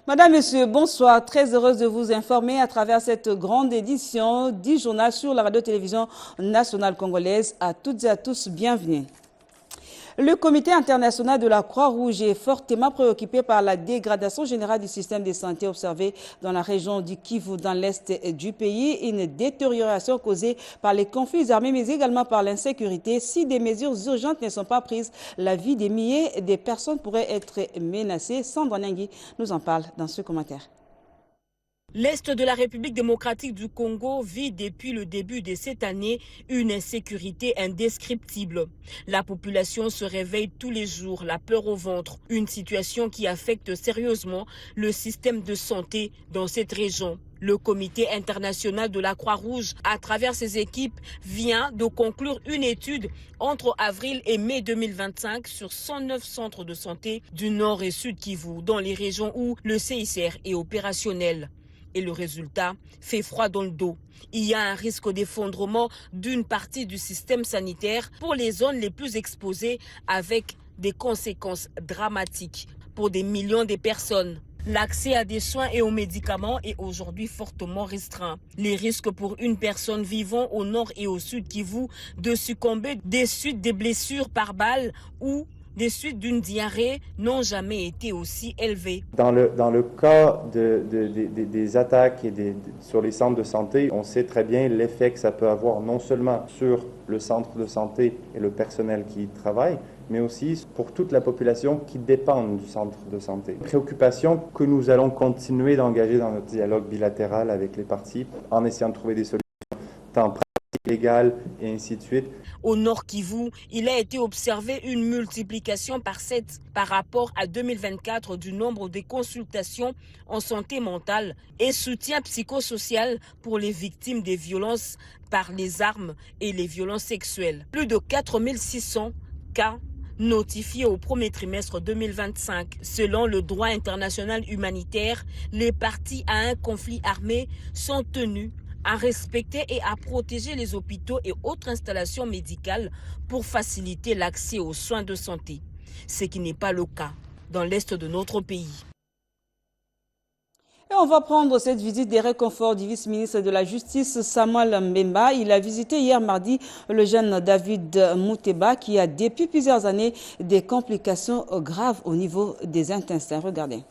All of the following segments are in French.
Madame, Monsieur, bonsoir. Très heureuse de vous informer à travers cette grande édition du journal sur la radio-télévision nationale congolaise. À toutes et à tous, bienvenue. Le Comité international de la Croix-Rouge est fortement préoccupé par la dégradation générale du système de santé observée dans la région du Kivu, dans l'est du pays. Une détérioration causée par les conflits armés, mais également par l'insécurité. Si des mesures urgentes ne sont pas prises, la vie des milliers de personnes pourrait être menacée. Sandra Nengui nous en parle dans ce commentaire. L'Est de la République démocratique du Congo vit depuis le début de cette année une insécurité indescriptible. La population se réveille tous les jours, la peur au ventre, une situation qui affecte sérieusement le système de santé dans cette région. Le Comité international de la Croix-Rouge, à travers ses équipes, vient de conclure une étude entre avril et mai 2025 sur 109 centres de santé du Nord et Sud Kivu, dans les régions où le CICR est opérationnel. Et le résultat fait froid dans le dos. Il y a un risque d'effondrement d'une partie du système sanitaire pour les zones les plus exposées avec des conséquences dramatiques pour des millions de personnes. L'accès à des soins et aux médicaments est aujourd'hui fortement restreint. Les risques pour une personne vivant au nord et au sud Kivu de succomber des suites des blessures par balle ou des suites d'une diarrhée n'ont jamais été aussi élevées. Dans le cas des attaques sur les centres de santé, on sait très bien l'effet que ça peut avoir non seulement sur le centre de santé et le personnel qui y travaille, mais aussi pour toute la population qui dépend du centre de santé. Préoccupation que nous allons continuer d'engager dans notre dialogue bilatéral avec les parties en essayant de trouver des solutions tant pratiques, légales et ainsi de suite. Au Nord Kivu, il a été observé une multiplication par 7 par rapport à 2024 du nombre de consultations en santé mentale et soutien psychosocial pour les victimes des violences par les armes et les violences sexuelles. Plus de 4600 cas notifiés au premier trimestre 2025. Selon le droit international humanitaire, les parties à un conflit armé sont tenues à respecter et à protéger les hôpitaux et autres installations médicales pour faciliter l'accès aux soins de santé, ce qui n'est pas le cas dans l'est de notre pays. Et on va prendre cette visite des réconforts du vice-ministre de la Justice, Samuel Mbemba. Il a visité hier mardi le jeune David Mouteba qui a depuis plusieurs années des complications graves au niveau des intestins. Regardez.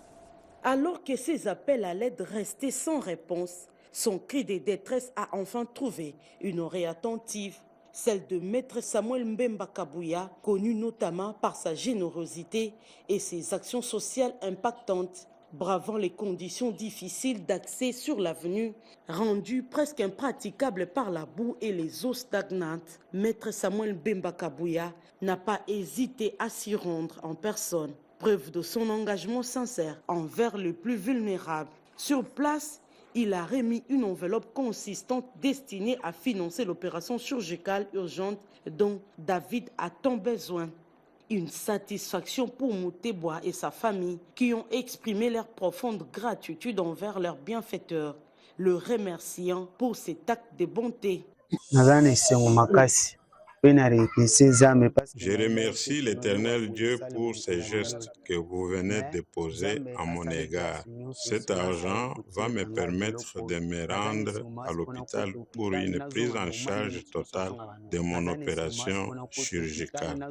Alors que ses appels à l'aide restaient sans réponse, son cri de détresse a enfin trouvé une oreille attentive, celle de Maître Samuel Mbemba Kabouya, connu notamment par sa générosité et ses actions sociales impactantes. Bravant les conditions difficiles d'accès sur l'avenue, rendues presque impraticables par la boue et les eaux stagnantes, Maître Samuel Mbemba Kabouya n'a pas hésité à s'y rendre en personne, preuve de son engagement sincère envers les plus vulnérables. Sur place, il a remis une enveloppe consistante destinée à financer l'opération chirurgicale urgente dont David a tant besoin. Une satisfaction pour Mouteba et sa famille qui ont exprimé leur profonde gratitude envers leur bienfaiteur, le remerciant pour cet acte de bonté. Je remercie l'Éternel Dieu pour ces gestes que vous venez de poser à mon égard. Cet argent va me permettre de me rendre à l'hôpital pour une prise en charge totale de mon opération chirurgicale.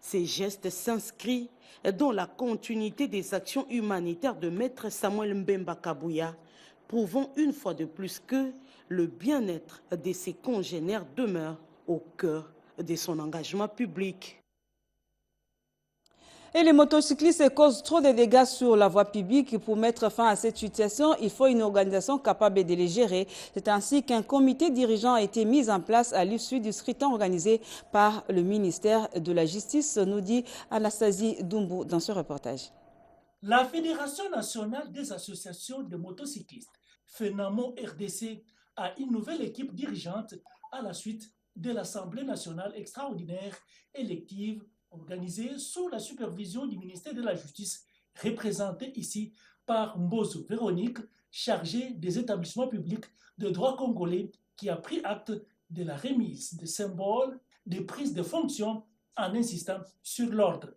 Ces gestes s'inscrivent dans la continuité des actions humanitaires de Maître Samuel Mbemba Kabouya, prouvant une fois de plus que le bien-être de ses congénères demeure au cœur de son engagement public. Et les motocyclistes causent trop de dégâts sur la voie publique. Pour mettre fin à cette situation, il faut une organisation capable de les gérer. C'est ainsi qu'un comité dirigeant a été mis en place à l'issue du scrutin organisé par le ministère de la Justice, nous dit Anastasie Doumbou dans ce reportage. La Fédération nationale des associations de motocyclistes, FENAMO RDC, a une nouvelle équipe dirigeante à la suite de l'Assemblée nationale extraordinaire élective organisée sous la supervision du ministère de la Justice, représentée ici par Mbozo Véronique, chargée des établissements publics de droit congolais, qui a pris acte de la remise des symboles de prise de fonction en insistant sur l'ordre.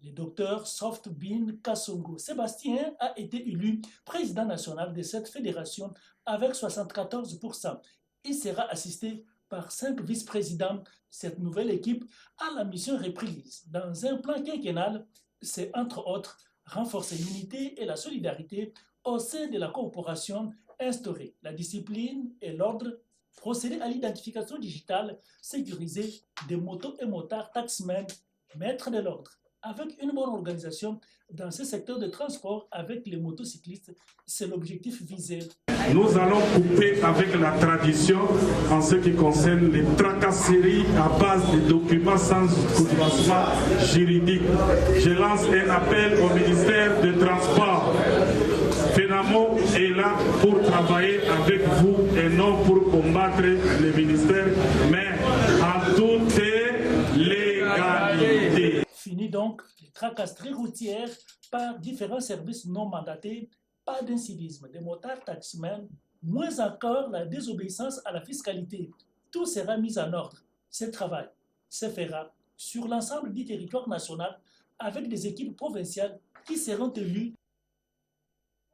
Le docteur Softbin Kassongo Sébastien a été élu président national de cette fédération avec 74%. Il sera assisté par 5 vice-présidents. Cette nouvelle équipe a la mission reprise. Dans un plan quinquennal, c'est entre autres renforcer l'unité et la solidarité au sein de la coopération, instaurer la discipline et l'ordre, procéder à l'identification digitale, sécuriser des motos et motards taxmen, mettre de l'ordre. Avec une bonne organisation dans ce secteur de transport avec les motocyclistes, c'est l'objectif visé. Nous allons couper avec la tradition en ce qui concerne les tracasseries à base de documents sans commencement juridique. Je lance un appel au ministère des Transports. FENAMO est là pour travailler avec vous et non pour combattre le ministère, mais en toute légalité. Fini donc les tracasseries routières par différents services non mandatés, pas d'incivisme des motards taxmen, moins encore la désobéissance à la fiscalité. Tout sera mis en ordre. Ce travail se fera sur l'ensemble du territoire national avec des équipes provinciales qui seront élues.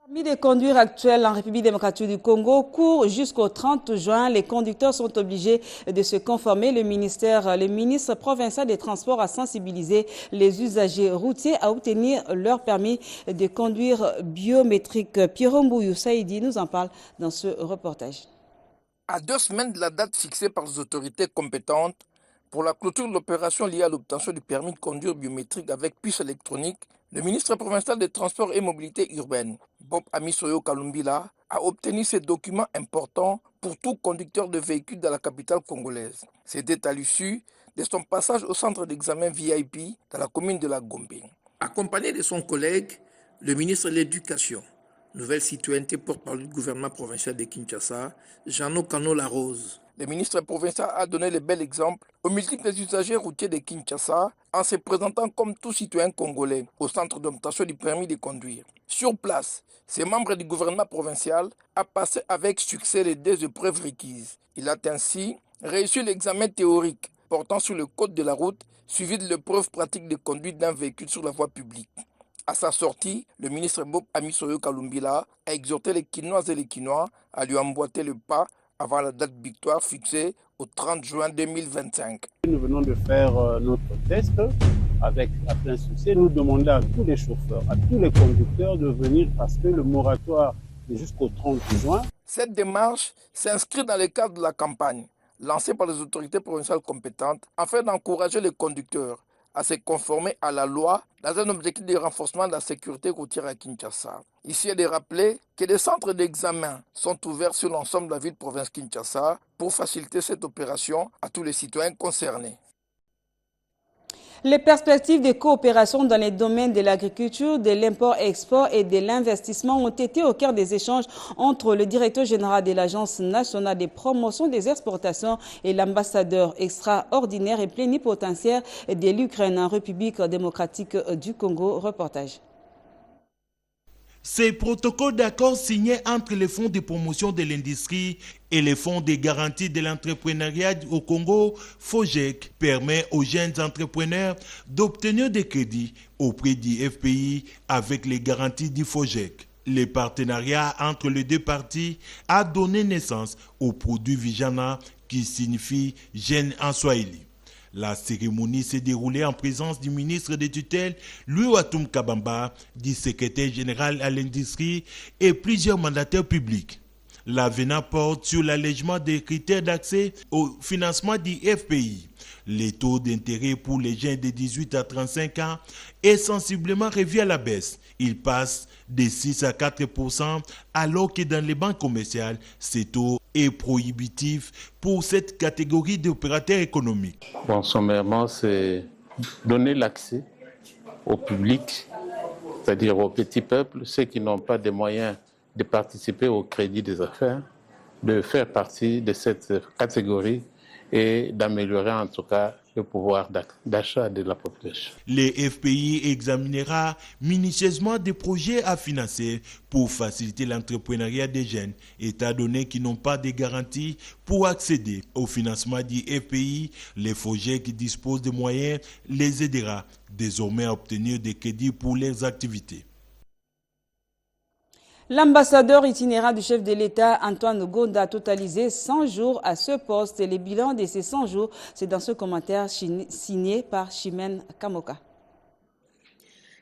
Parmi les conduires actuels en République démocratique du Congo court jusqu'au 30 juin. Les conducteurs sont obligés de se conformer. Le ministre provincial des Transports a sensibilisé les usagers routiers à obtenir leur permis de conduire biométrique. Pierre Mbouyou Saïdi nous en parle dans ce reportage. À 2 semaines de la date fixée par les autorités compétentes pour la clôture de l'opération liée à l'obtention du permis de conduire biométrique avec puce électronique, le ministre provincial des Transports et Mobilité urbaine, Bob Amisoyo Kalumbila, a obtenu ces documents importants pour tout conducteur de véhicules dans la capitale congolaise. C'était à l'issue de son passage au centre d'examen VIP dans la commune de la Gombe. Accompagné de son collègue, le ministre de l'Éducation, nouvelle citoyenneté porte-parole du gouvernement provincial de Kinshasa, Jeannot Kano Larose. Le ministre provincial a donné le bel exemple aux multiples usagers routiers de Kinshasa en se présentant comme tout citoyen congolais au centre d'obtention du permis de conduire. Sur place, ces membres du gouvernement provincial a passé avec succès les 2 épreuves requises. Il a ainsi réussi l'examen théorique portant sur le code de la route suivi de l'épreuve pratique de conduite d'un véhicule sur la voie publique. À sa sortie, le ministre Bob Amisoyo Kalumbila a exhorté les Kinoises et les Kinois à lui emboîter le pas avant la date victoire fixée au 30 juin 2025. Nous venons de faire notre test avec à plein succès. Nous demandons à tous les chauffeurs, à tous les conducteurs de venir parce que le moratoire est jusqu'au 30 juin. Cette démarche s'inscrit dans le cadre de la campagne lancée par les autorités provinciales compétentes afin d'encourager les conducteurs à se conformer à la loi dans un objectif de renforcement de la sécurité routière à Kinshasa. Ici est de rappeler que les centres d'examen sont ouverts sur l'ensemble de la ville de province Kinshasa pour faciliter cette opération à tous les citoyens concernés. Les perspectives de coopération dans les domaines de l'agriculture, de l'import-export et de l'investissement ont été au cœur des échanges entre le directeur général de l'Agence nationale des promotions des exportations et l'ambassadeur extraordinaire et plénipotentiaire de l'Ukraine en République démocratique du Congo. Reportage. Ces protocoles d'accord signés entre les fonds de promotion de l'industrie et les fonds de garantie de l'entrepreneuriat au Congo, FOGEC, permet aux jeunes entrepreneurs d'obtenir des crédits auprès du FPI avec les garanties du FOGEC. Le partenariat entre les 2 parties a donné naissance au produit Vijana qui signifie jeune en Swahili. La cérémonie s'est déroulée en présence du ministre de tutelle, Louis Watum Kabamba, du secrétaire général à l'industrie et plusieurs mandataires publics. L'avenant porte sur l'allègement des critères d'accès au financement du FPI. Les taux d'intérêt pour les jeunes de 18 à 35 ans est sensiblement revu à la baisse. Il passe de 6 à 4%, alors que dans les banques commerciales, ce taux est prohibitif pour cette catégorie d'opérateurs économiques. Bon, sommairement, c'est donner l'accès au public, c'est-à-dire au petit peuple, ceux qui n'ont pas de moyens de participer au crédit des affaires, de faire partie de cette catégorie et d'améliorer en tout cas le pouvoir d'achat de la population. Le FPI examinera minutieusement des projets à financer pour faciliter l'entrepreneuriat des jeunes, étant donné qu'ils n'ont pas de garanties pour accéder au financement du FPI. Les FOGEC qui disposent de moyens les aidera désormais à obtenir des crédits pour leurs activités. L'ambassadeur itinérant du chef de l'État, Antoine Gonda, a totalisé 100 jours à ce poste. Et le bilan de ces 100 jours, c'est dans ce commentaire signé par Chimène Kamoka.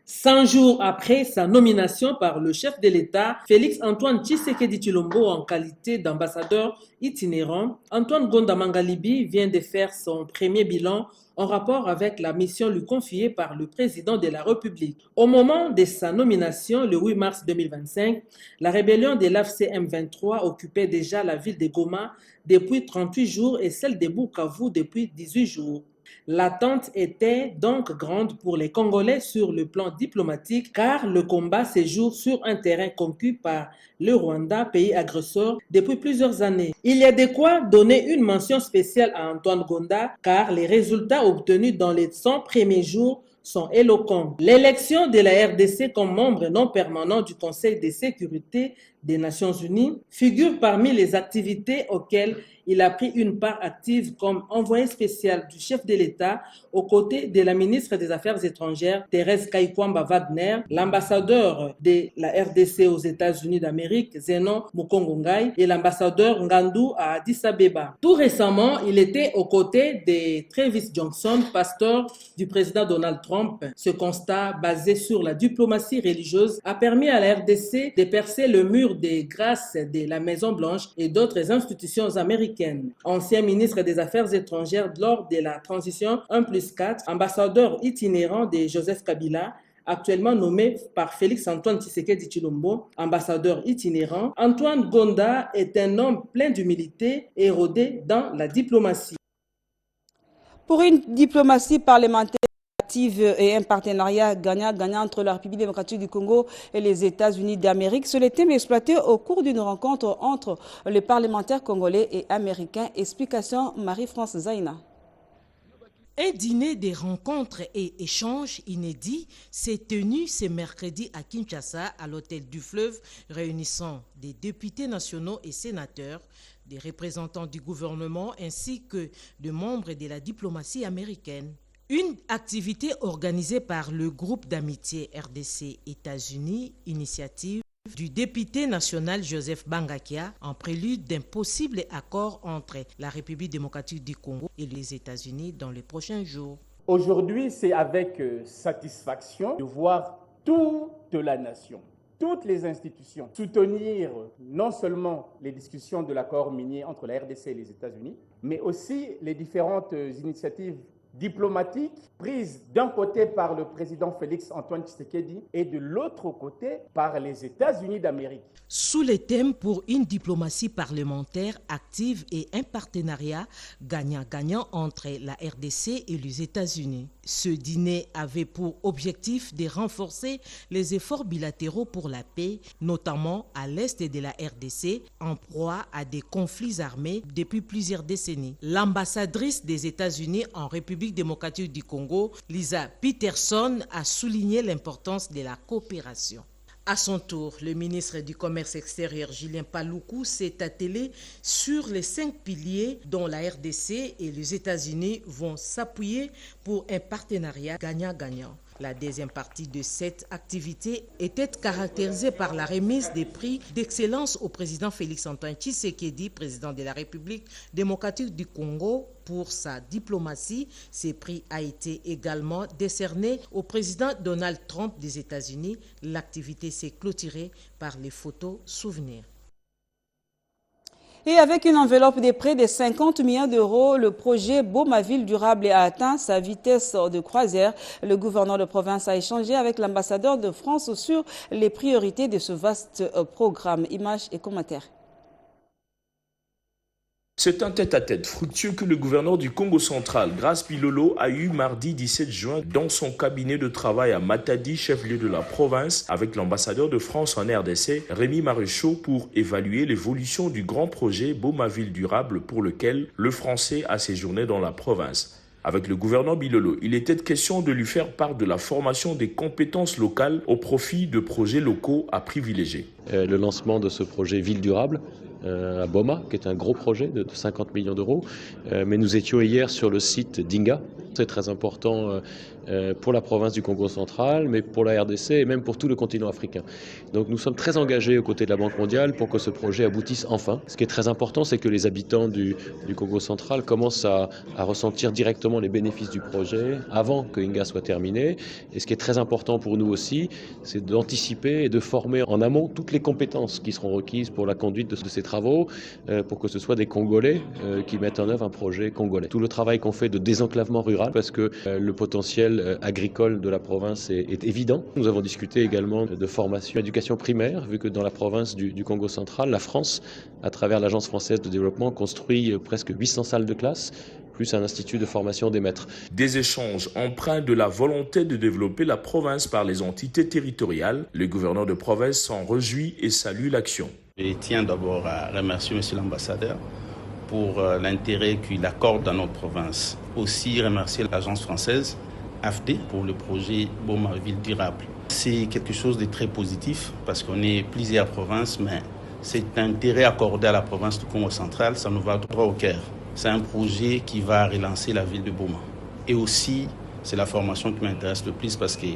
100 jours après sa nomination par le chef de l'État, Félix-Antoine Tshisekedi Tshilombo en qualité d'ambassadeur itinérant, Antoine Gonda Mangalibi vient de faire son premier bilan en rapport avec la mission lui confiée par le président de la République. Au moment de sa nomination, le 8 mars 2025, la rébellion de l'AFC M23 occupait déjà la ville de Goma depuis 38 jours et celle de Bukavu depuis 18 jours. L'attente était donc grande pour les Congolais sur le plan diplomatique car le combat séjourne sur un terrain conquis par le Rwanda, pays agresseur, depuis plusieurs années. Il y a de quoi donner une mention spéciale à Antoine Gonda car les résultats obtenus dans les 100 premiers jours sont éloquents. L'élection de la RDC comme membre non permanent du Conseil de sécurité des Nations Unies figure parmi les activités auxquelles il a pris une part active comme envoyé spécial du chef de l'État aux côtés de la ministre des Affaires étrangères, Thérèse Kaikwamba Wagner, l'ambassadeur de la RDC aux États-Unis d'Amérique, Zenon Mukongo-Ngai, et l'ambassadeur Ngandou à Addis Abeba. Tout récemment, il était aux côtés de Travis Johnson, pasteur du président Donald Trump. Ce constat, basé sur la diplomatie religieuse, a permis à la RDC de percer le mur de grâce de la Maison-Blanche et d'autres institutions américaines. Ancien ministre des Affaires étrangères lors de la transition 1+4, ambassadeur itinérant de Joseph Kabila, actuellement nommé par Félix-Antoine Tshisekedi Tshilombo, ambassadeur itinérant, Antoine Gonda est un homme plein d'humilité et rodé dans la diplomatie. Pour une diplomatie parlementaire et un partenariat gagnant-gagnant entre la République démocratique du Congo et les États-Unis d'Amérique, c'est le thème exploité au cours d'une rencontre entre les parlementaires congolais et américains. Explication Marie-France Zaina. Un dîner de rencontres et échanges inédits s'est tenu ce mercredi à Kinshasa, à l'hôtel du Fleuve, réunissant des députés nationaux et sénateurs, des représentants du gouvernement ainsi que de membres de la diplomatie américaine. Une activité organisée par le groupe d'amitié RDC-États-Unis, initiative du député national Joseph Bangakia, en prélude d'un possible accord entre la République démocratique du Congo et les États-Unis dans les prochains jours. Aujourd'hui, c'est avec satisfaction de voir toute la nation, toutes les institutions soutenir non seulement les discussions de l'accord minier entre la RDC et les États-Unis, mais aussi les différentes initiatives diplomatiques prises d'un côté par le président Félix-Antoine Tshisekedi et de l'autre côté par les États-Unis d'Amérique. Sous les thèmes pour une diplomatie parlementaire active et un partenariat gagnant-gagnant entre la RDC et les États-Unis. Ce dîner avait pour objectif de renforcer les efforts bilatéraux pour la paix, notamment à l'est de la RDC, en proie à des conflits armés depuis plusieurs décennies. L'ambassadrice des États-Unis en République démocratique du Congo, Lisa Peterson, a souligné l'importance de la coopération. À son tour, le ministre du Commerce extérieur, Julien Paluku, s'est attelé sur les 5 piliers dont la RDC et les États-Unis vont s'appuyer pour un partenariat gagnant-gagnant. La deuxième partie de cette activité était caractérisée par la remise des prix d'excellence au président Félix-Antoine Tshisekedi, président de la République démocratique du Congo, pour sa diplomatie. Ces prix a été également décerné au président Donald Trump des États-Unis. L'activité s'est clôturée par les photos souvenirs. Et avec une enveloppe de près de 50 millions d'euros, le projet Beaumaville durable a atteint sa vitesse de croisière. Le gouverneur de province a échangé avec l'ambassadeur de France sur les priorités de ce vaste programme. Images et commentaires. C'est un tête-à-tête fructueux que le gouverneur du Congo central, Grace Pilolo, a eu mardi 17 juin dans son cabinet de travail à Matadi, chef-lieu de la province, avec l'ambassadeur de France en RDC, Rémi Maréchaux, pour évaluer l'évolution du grand projet Beaumaville durable pour lequel le Français a séjourné dans la province. Avec le gouverneur Bilolo, il était question de lui faire part de la formation des compétences locales au profit de projets locaux à privilégier. Le lancement de ce projet Ville Durable à Boma, qui est un gros projet de 50 millions d'euros. Mais nous étions hier sur le site d'Inga. C'est très important pour la province du Congo central, mais pour la RDC et même pour tout le continent africain. Donc nous sommes très engagés aux côtés de la Banque mondiale pour que ce projet aboutisse enfin. Ce qui est très important, c'est que les habitants du Congo central commencent à ressentir directement les bénéfices du projet avant que Inga soit terminé. Et ce qui est très important pour nous aussi, c'est d'anticiper et de former en amont toutes les compétences qui seront requises pour la conduite de ces travaux, pour que ce soit des Congolais qui mettent en œuvre un projet congolais. Tout le travail qu'on fait de désenclavement rural, parce que le potentiel agricole de la province est évident. Nous avons discuté également de formation, éducation primaire, vu que dans la province du Congo central, la France, à travers l'Agence française de développement, construit presque 800 salles de classe, plus un institut de formation des maîtres. Des échanges empreints de la volonté de développer la province par les entités territoriales. Le gouverneur de province s'en réjouit et salue l'action. Je tiens d'abord à remercier M. l'ambassadeur pour l'intérêt qu'il accorde à notre province. Aussi remercier l'agence française AFD pour le projet Boma Ville Durable. C'est quelque chose de très positif parce qu'on est plusieurs provinces, mais cet intérêt accordé à la province du Congo central, ça nous va droit au cœur. C'est un projet qui va relancer la ville de Boma. Et aussi, c'est la formation qui m'intéresse le plus parce que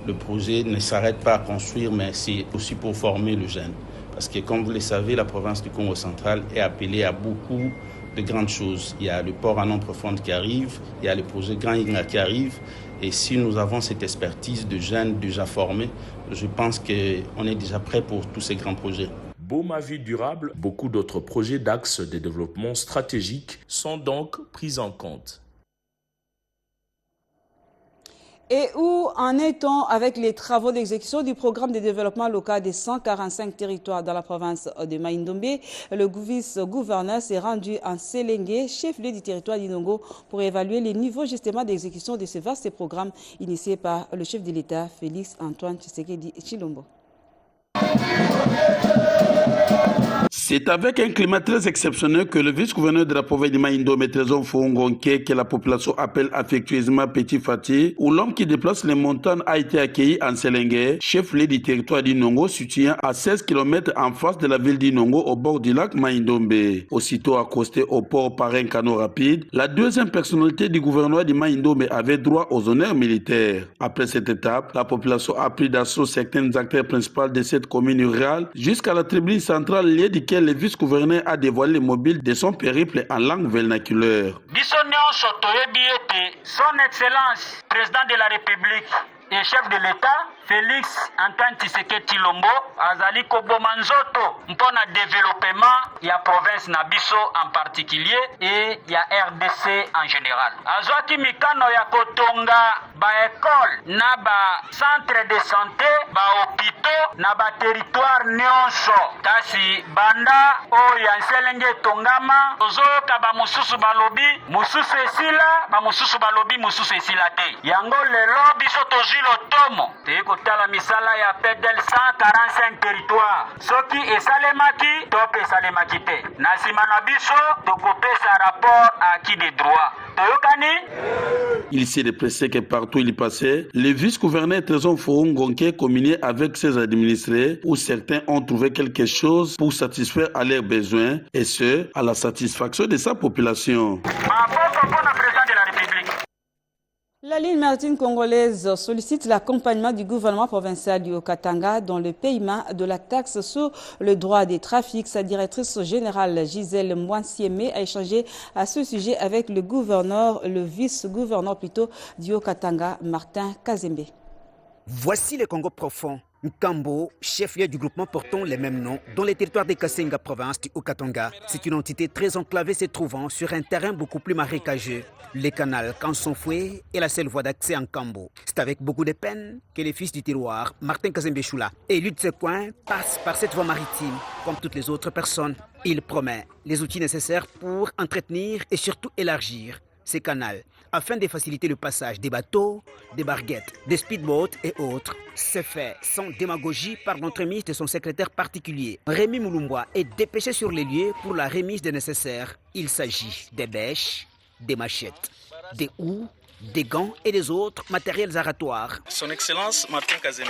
le projet ne s'arrête pas à construire, mais c'est aussi pour former le jeune. Parce que, comme vous le savez, la province du Congo central est appelée à beaucoup de grandes choses. Il y a le port à nom profonde qui arrive, il y a le projet Grand Inga qui arrive. Et si nous avons cette expertise de jeunes déjà formés, je pense qu'on est déjà prêt pour tous ces grands projets. Boma Ville Durable, beaucoup d'autres projets d'axes de développement stratégiques sont donc pris en compte. Et où en est-on avec les travaux d'exécution du programme de développement local des 145 territoires dans la province de Maïndombe? Le vice-gouverneur s'est rendu en Séléngué, chef-lieu du territoire d'Inongo, pour évaluer les niveaux justement d'exécution de ce vaste programme initié par le chef de l'État, Félix Antoine Tshisekedi Tshilombo. C'est avec un climat très exceptionnel que le vice-gouverneur de la province de Maïndombe, Trésor Fongonke, que la population appelle affectueusement Petit Fati, où l'homme qui déplace les montagnes a été accueilli en Séléngué, chef-lieu du territoire d'Inongo, situé à 16 km en face de la ville d'Inongo, au bord du lac Maïndombe. Aussitôt accosté au port par un canot rapide, la deuxième personnalité du gouvernement de Maïndombe avait droit aux honneurs militaires. Après cette étape, la population a pris d'assaut certains acteurs principaux de cette commune rurale jusqu'à la tribune centrale liée duquel le vice-gouverneur a dévoilé les mobiles de son périple en langue vernaculaire. Son Excellence, président de la République et chef de l'État, Félix Antoine Tshisekedi Tshilombo, azali koboma nzoto mpona développement ya province na biso en particulier et ya RDC en général. Azwaki mikano ya kotonga ba école na ba centre de santé, ba hôpitaux na ba territoire nyonso. Kasi banda o ya Nselenge tongama ozoka ba mususu balobi, mususu esila, ba mususu balobi mususu esila te. Yango lelo biso tozilo tomo. Tala misala ya pedel 145 territoires. Soki esalemaki, top esalemaki te. Na sima na biso, tokopesa rapport acquis des droits. Toyokani? Il s'est déplacé que partout il passait, le vice-gouverneur Trésor Fongonke communiait avec ses administrés où certains ont trouvé quelque chose pour satisfaire à leurs besoins et ce, à la satisfaction de sa population. La ligne maritime congolaise sollicite l'accompagnement du gouvernement provincial du Haut-Katanga dans le paiement de la taxe sur le droit des trafics. Sa directrice générale Gisèle Mwansieme a échangé à ce sujet avec le vice-gouverneur plutôt du Haut-Katanga, Martin Kazembe. Voici le Congo profond. Nkambo, chef-lieu du groupement portant les mêmes noms, dans les territoires de Kasenga, province du Haut-Katanga. C'est une entité très enclavée se trouvant sur un terrain beaucoup plus marécageux. Le canal Kansonfoué est la seule voie d'accès en Nkambo. C'est avec beaucoup de peine que le fils du terroir, Martin Kazembe Choula, élu de ce coin, passe par cette voie maritime. Comme toutes les autres personnes, il promet les outils nécessaires pour entretenir et surtout élargir ces canaux, afin de faciliter le passage des bateaux, des barguettes, des speedboats et autres. C'est fait sans démagogie par l'entremise de son secrétaire particulier. Rémi Moulumboa est dépêché sur les lieux pour la remise des nécessaires. Il s'agit des bêches, des machettes, des houes, des gants et des autres matériels aratoires. Son Excellence Martin Kazembe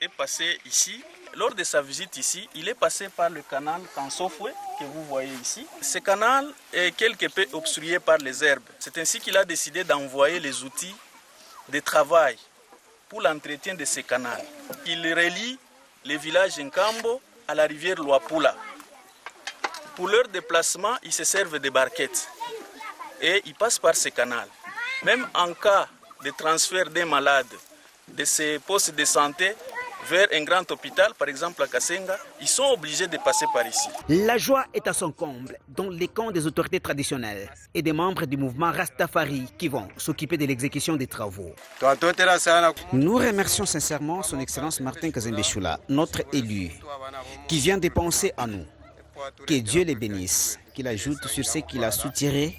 est passé ici. Lors de sa visite ici, il est passé par le canal Kansofwe que vous voyez ici. Ce canal est quelque peu obstrué par les herbes. C'est ainsi qu'il a décidé d'envoyer les outils de travail pour l'entretien de ce canal. Il relie les villages Nkambo à la rivière Luapula. Pour leur déplacement, ils se servent de barquettes et ils passent par ce canal. Même en cas de transfert des malades de ces postes de santé vers un grand hôpital, par exemple à Kasenga, ils sont obligés de passer par ici. La joie est à son comble dans les camps des autorités traditionnelles et des membres du mouvement Rastafari qui vont s'occuper de l'exécution des travaux. Nous remercions sincèrement son Excellence Martin Kazembe Choula, notre élu, qui vient de penser à nous. Que Dieu les bénisse, qu'il ajoute sur ce qu'il a soutiré.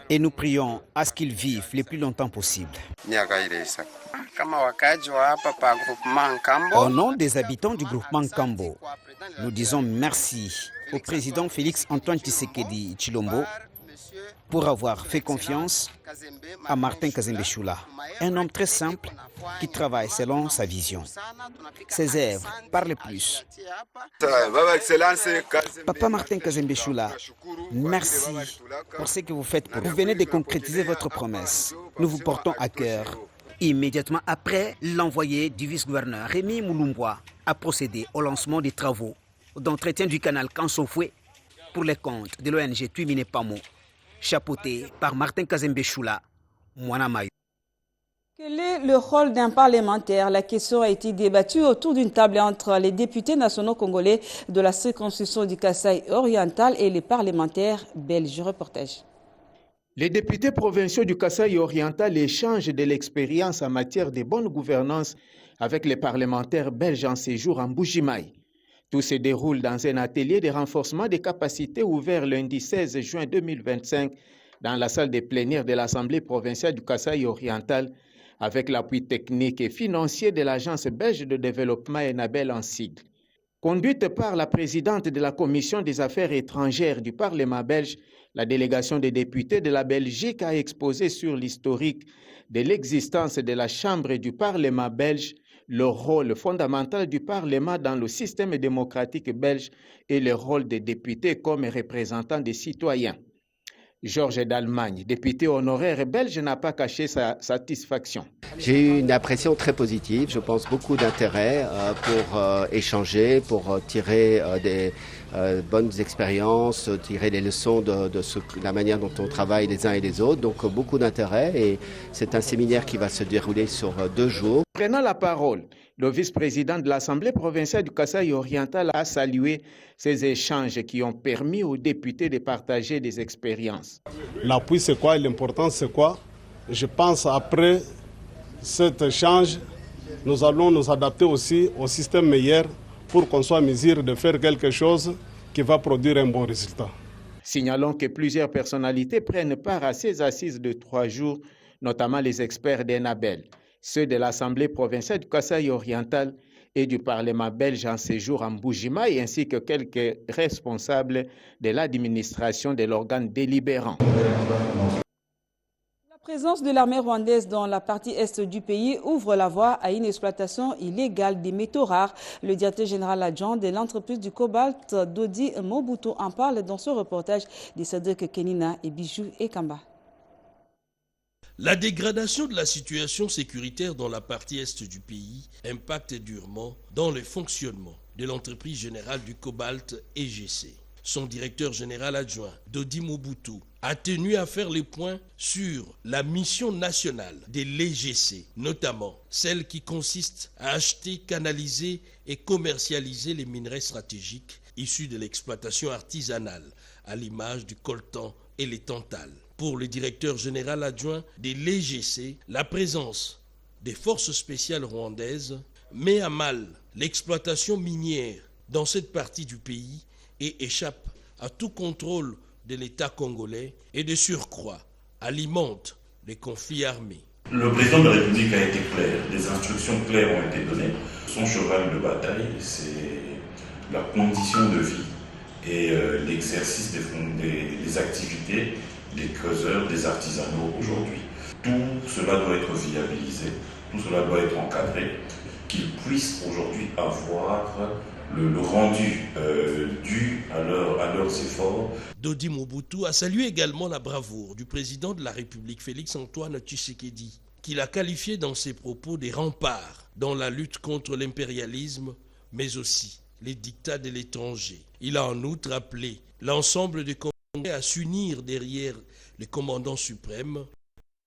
Et nous prions à ce qu'ils vivent le plus longtemps possible. Au nom des habitants du groupement Nkambo, nous disons merci au président Félix Antoine Tshisekedi Tshilombo pour avoir fait confiance à Martin Kazembe Choula, un homme très simple qui travaille selon sa vision. Ses œuvres parlent plus. Papa Martin Kazembe Choula, merci pour ce que vous faites pour nous. Vous venez de concrétiser votre promesse. Nous vous portons à cœur. Immédiatement après, l'envoyé du vice-gouverneur Rémi Moulumboa a procédé au lancement des travaux d'entretien du canal Kansofwe pour les comptes de l'ONG Tuimine Pamo, chapeauté par Martin Kazembe Choula, Mwanamayo. Quel est le rôle d'un parlementaire? La question a été débattue autour d'une table entre les députés nationaux congolais de la circonscription du Kasaï oriental et les parlementaires belges. Reportage. Les députés provinciaux du Kasaï oriental échangent de l'expérience en matière de bonne gouvernance avec les parlementaires belges en séjour en Mbuji-Mayi. Tout se déroule dans un atelier de renforcement des capacités ouvert lundi 16 juin 2025 dans la salle de plénière de l'Assemblée provinciale du Kasaï oriental avec l'appui technique et financier de l'Agence belge de développement ENABEL en sigle. Conduite par la présidente de la Commission des affaires étrangères du Parlement belge, la délégation des députés de la Belgique a exposé sur l'historique de l'existence de la Chambre du Parlement belge, le rôle fondamental du Parlement dans le système démocratique belge et le rôle des députés comme représentants des citoyens. Georges d'Allemagne, député honoraire belge, n'a pas caché sa satisfaction. J'ai eu une impression très positive, je pense beaucoup d'intérêt pour échanger, pour tirer des bonnes expériences, tirer les leçons de la manière dont on travaille les uns et les autres. Donc beaucoup d'intérêt et c'est un séminaire qui va se dérouler sur 2 jours. Prenant la parole, le vice-président de l'Assemblée provinciale du Kasaï oriental a salué ces échanges qui ont permis aux députés de partager des expériences. L'appui c'est quoi et l'importance c'est quoi? Je pense après cet échange, nous allons nous adapter aussi au système meilleur pour qu'on soit en mesure de faire quelque chose qui va produire un bon résultat. Signalons que plusieurs personnalités prennent part à ces assises de 3 jours, notamment les experts d'ENABEL, ceux de l'Assemblée provinciale du Kasaï oriental et du Parlement belge en séjour en Mbuji-Mayi, ainsi que quelques responsables de l'administration de l'organe délibérant. La présence de l'armée rwandaise dans la partie est du pays ouvre la voie à une exploitation illégale des métaux rares. Le directeur général adjoint de l'entreprise du cobalt, Dodi Mobutu, en parle dans ce reportage de Cédric Kenina et Bijou Ekamba. La dégradation de la situation sécuritaire dans la partie est du pays impacte durement dans le fonctionnement de l'entreprise générale du cobalt EGC. Son directeur général adjoint, Dodi Mobutu, a tenu à faire le point sur la mission nationale de l'EGC, notamment celle qui consiste à acheter, canaliser et commercialiser les minerais stratégiques issus de l'exploitation artisanale, à l'image du coltan et les tantales. Pour le directeur général adjoint de l'EGC, la présence des forces spéciales rwandaises met à mal l'exploitation minière dans cette partie du pays et échappe à tout contrôle de l'État congolais et de surcroît alimente les conflits armés. Le président de la République a été clair, des instructions claires ont été données. Son cheval de bataille, c'est la condition de vie et l'exercice des activités les creuseurs, des artisanaux aujourd'hui. Tout cela doit être viabilisé, tout cela doit être encadré, qu'ils puissent aujourd'hui avoir le rendu dû à leurs efforts. Dodi Mobutu a salué également la bravoure du président de la République, Félix Antoine Tshisekedi, qu'il a qualifié dans ses propos des remparts dans la lutte contre l'impérialisme, mais aussi les dictats de l'étranger. Il a en outre appelé l'ensemble des Congolais à s'unir derrière le commandant suprême,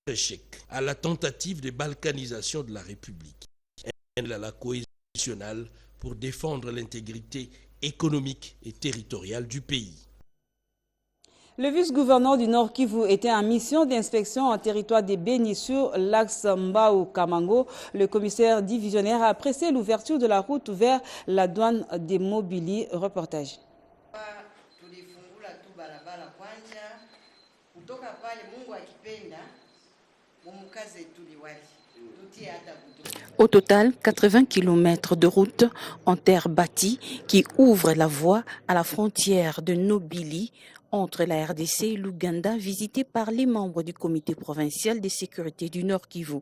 échec à la tentative de balkanisation de la République et à la cohésion nationale pour défendre l'intégrité économique et territoriale du pays. Le vice-gouverneur du Nord Kivu était en mission d'inspection en territoire des Béni sur l'axe Mbao-Kamango. Le commissaire divisionnaire a apprécié l'ouverture de la route vers la douane des Mobili. Reportage. Au total, 80 km de route en terre bâtie qui ouvrent la voie à la frontière de Nobili entre la RDC et l'Ouganda, visité par les membres du comité provincial de sécurité du Nord Kivu.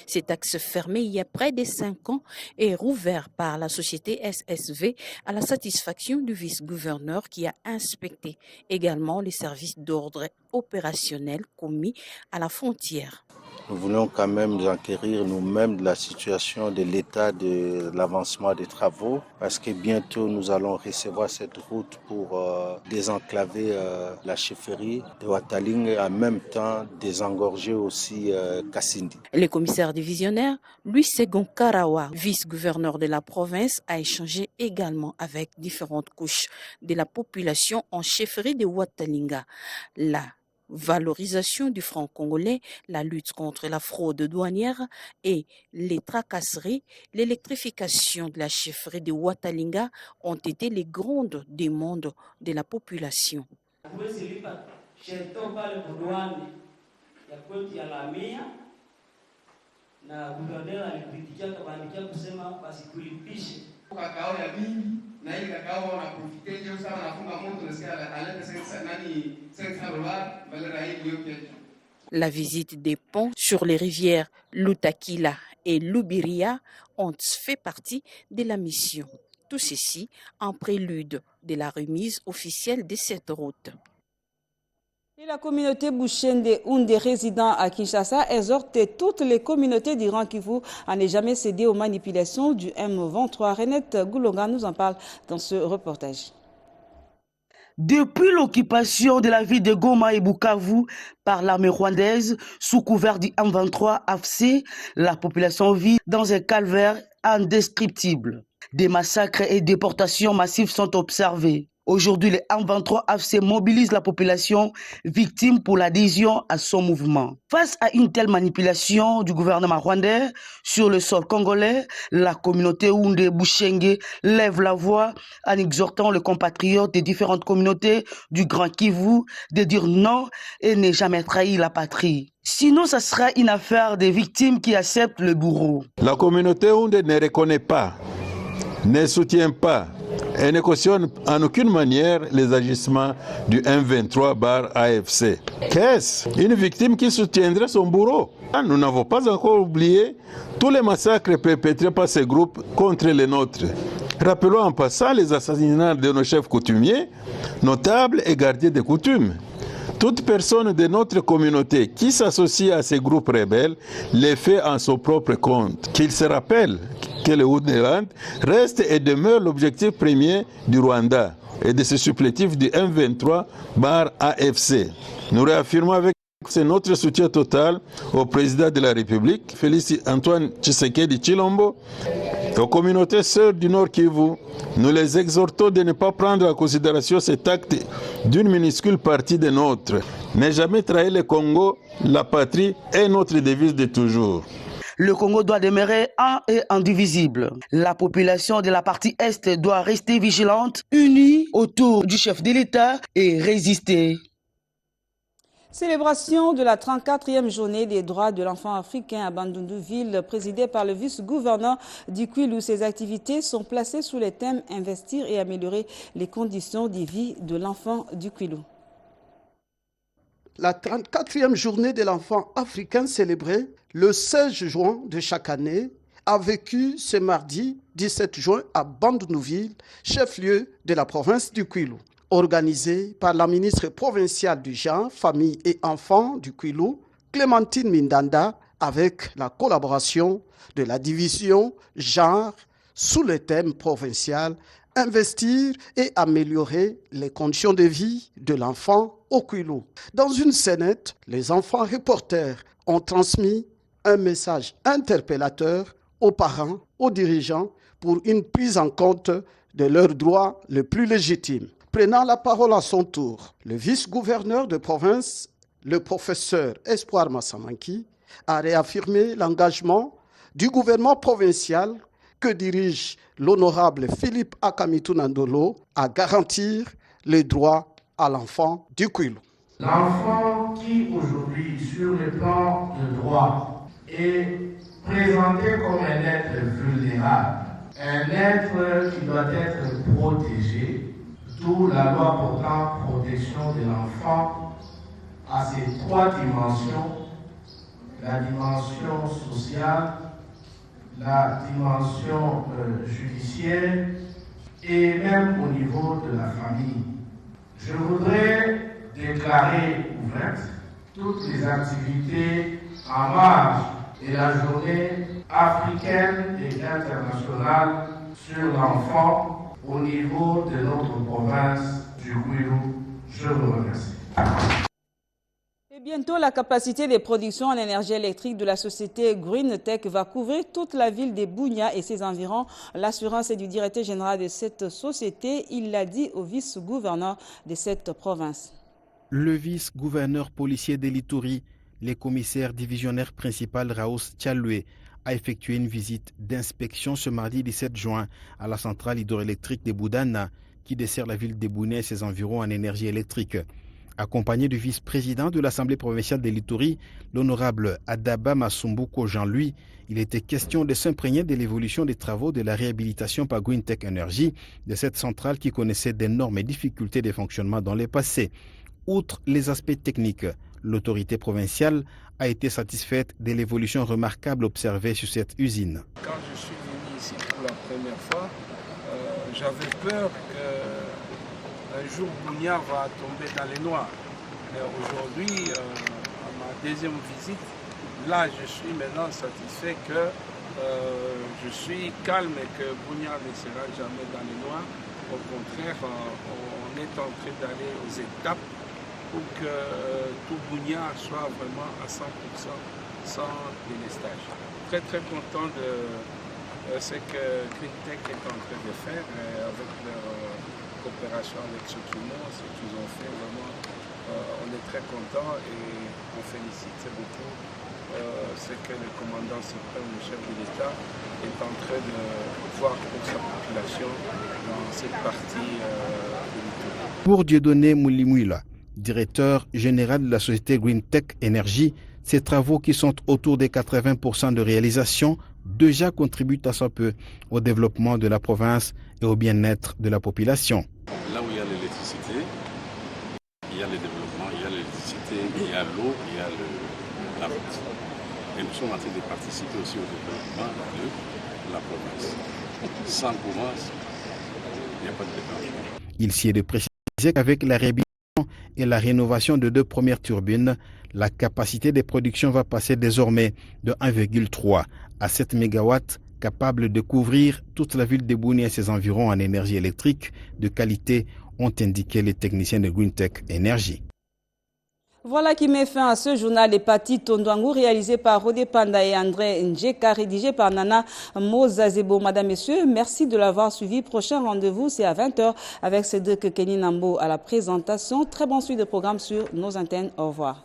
Cet axe fermé il y a près de 5 ans est rouvert par la société SSV à la satisfaction du vice-gouverneur qui a inspecté également les services d'ordre opérationnel commis à la frontière. Nous voulons quand même nous enquérir nous-mêmes de la situation de l'état de l'avancement des travaux parce que bientôt nous allons recevoir cette route pour désenclaver la chefferie de Wataling et en même temps désengorger aussi Kassindi. Le commissaire divisionnaire, Louis Segon Karawa, vice-gouverneur de la province, a échangé également avec différentes couches de la population en chefferie de Watalinga. La valorisation du franc congolais, la lutte contre la fraude douanière et les tracasseries, l'électrification de la chefferie de Watalinga ont été les grandes demandes de la population. La visite des ponts sur les rivières Lutakila et Lubiria ont fait partie de la mission. Tout ceci en prélude de la remise officielle de cette route. Et la communauté Bouchende, une des résidents à Kinshasa, exhorte toutes les communautés d'Iran Kivu à ne jamais céder aux manipulations du M23. Renette Goulonga nous en parle dans ce reportage. Depuis l'occupation de la ville de Goma et Bukavu par l'armée rwandaise sous couvert du M23 AFC, la population vit dans un calvaire indescriptible. Des massacres et déportations massives sont observés. Aujourd'hui, le M23 AFC mobilise la population victime pour l'adhésion à son mouvement. Face à une telle manipulation du gouvernement rwandais sur le sol congolais, la communauté Houndé Bouchenge lève la voix en exhortant les compatriotes des différentes communautés du Grand Kivu de dire non et ne jamais trahir la patrie. Sinon, ça sera une affaire des victimes qui acceptent le bourreau. La communauté Houndé ne reconnaît pas, ne soutient pas et ne cautionne en aucune manière les agissements du M23/AFC. Qu'est-ce? Une victime qui soutiendrait son bourreau? Nous n'avons pas encore oublié tous les massacres perpétrés par ces groupes contre les nôtres. Rappelons en passant les assassinats de nos chefs coutumiers, notables et gardiens des coutumes. Toute personne de notre communauté qui s'associe à ces groupes rebelles les fait en son propre compte. Qu'il se rappelle que le Houndéland reste et demeure l'objectif premier du Rwanda et de ce supplétif du M23/AFC. Nous réaffirmons avec notre soutien total au président de la République, Félix Antoine Tshisekedi Tshilombo, aux communautés sœurs du Nord Kivu. Nous les exhortons de ne pas prendre en considération cet acte d'une minuscule partie des nôtres. Ne jamais trahir le Congo, la patrie est notre devise de toujours. Le Congo doit demeurer un et indivisible. La population de la partie Est doit rester vigilante, unie autour du chef de l'État et résister. Célébration de la 34e journée des droits de l'enfant africain à Bandundu ville, présidée par le vice-gouverneur du Kwilu. Ces activités sont placées sous les thèmes « Investir et améliorer les conditions de vie de l'enfant du Kwilu ». La 34e journée de l'enfant africain célébrée le 16 juin de chaque année a vécu ce mardi 17 juin à Bandounouville, chef-lieu de la province du Kwilu. Organisée par la ministre provinciale du genre, famille et enfants du Kwilu, Clémentine Mindanda, avec la collaboration de la division genre sous le thème provincial « Investir et améliorer les conditions de vie de l'enfant au Kwilu ». Dans une scénette, les enfants reporters ont transmis un message interpellateur aux parents, aux dirigeants, pour une prise en compte de leurs droits les plus légitimes. Prenant la parole à son tour, le vice-gouverneur de province, le professeur Espoir Massamanki, a réaffirmé l'engagement du gouvernement provincial que dirige l'honorable Philippe Akamitou Nandolo à garantir les droits à l'enfant du Kwilu. L'enfant qui aujourd'hui, sur le plan de droit, est présenté comme un être vulnérable, un être qui doit être protégé, d'où la loi portant protection de l'enfant à ces trois dimensions, la dimension sociale, la dimension judiciaire et même au niveau de la famille. Je voudrais déclarer ouvertes toutes les activités en marge de la journée africaine et internationale sur l'enfant au niveau de notre province du Kwilu. Je vous remercie. Et bientôt, la capacité de production en énergie électrique de la société Green Tech va couvrir toute la ville de Bunia et ses environs. L'assurance est du directeur général de cette société. Il l'a dit au vice-gouverneur de cette province. Le vice-gouverneur policier de l'Ituri, le commissaire divisionnaire principal Raous Tchaloué, a effectué une visite d'inspection ce mardi 17 juin à la centrale hydroélectrique de Boudana, qui dessert la ville de Bunia et ses environs en énergie électrique. Accompagné du vice-président de l'Assemblée provinciale de l'Ituri, l'honorable Adaba Masumbuko Jean-Louis, il était question de s'imprégner de l'évolution des travaux de la réhabilitation par Green Tech Energy de cette centrale qui connaissait d'énormes difficultés de fonctionnement dans le passé. Outre les aspects techniques, l'autorité provinciale a été satisfaite de l'évolution remarquable observée sur cette usine. Quand je suis venu ici pour la première fois, j'avais peur qu'un jour Bunia va tomber dans les noirs. Mais aujourd'hui, à ma deuxième visite, là je suis maintenant satisfait que je suis calme et que Bunia ne sera jamais dans les noirs. Au contraire, on est en train d'aller aux étapes pour que tout Bunia soit vraiment à 100% sans délestage. Très très content de ce que Green Tech est en train de faire avec leur coopération avec Sotumo, ce qu'ils ont fait vraiment. On est très content et on félicite beaucoup ce que le commandant suprême, le chef de l'État, est en train de voir pour sa population dans cette partie de l'Ituri. Pour Dieudonné Moulimouila, directeur général de la société Green Tech Energy, ces travaux qui sont autour des 80% de réalisation déjà contribuent à son peu au développement de la province et au bien-être de la population. Là où il y a l'électricité, il y a le développement, il y a l'électricité, il y a l'eau, il y a la route. Et nous sommes en train de participer aussi au développement de la province. Sans province, il n'y a pas de développement. Il s'y est de préciser qu'avec la réhabilitation et la rénovation de 2 premières turbines, la capacité de production va passer désormais de 1,3 à 7 MW, capable de couvrir toute la ville de Bunia et ses environs en énergie électrique de qualité, ont indiqué les techniciens de Green Tech Energy. Voilà qui met fin à ce journal des Pati Tondouangou réalisé par Rodé Panda et André Njeka, rédigé par Nana Mozazebo. Madame, Messieurs, merci de l'avoir suivi. Prochain rendez-vous, c'est à 20h avec Cédric Keninambo à la présentation. Très bonne suite de programme sur nos antennes. Au revoir.